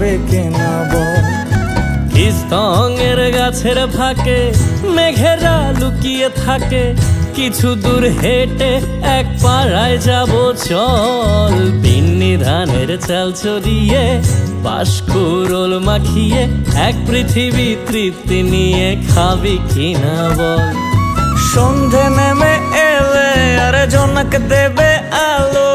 কেনা বল। স্তঙের গাছের ফাঁকে মেঘেরা লুকিয়ে থাকে, কিছু দূর হেঁটে এক পাড়ায় যাব চল। বিন্নি ধানের চাল চড়িয়ে পাশকুড়োল মাখিয়ে এক পৃথিবী তৃপ্তি নিয়ে খাবি কিনা বল। সন্ধে নেমে এলে আর জনক দেবে আলো,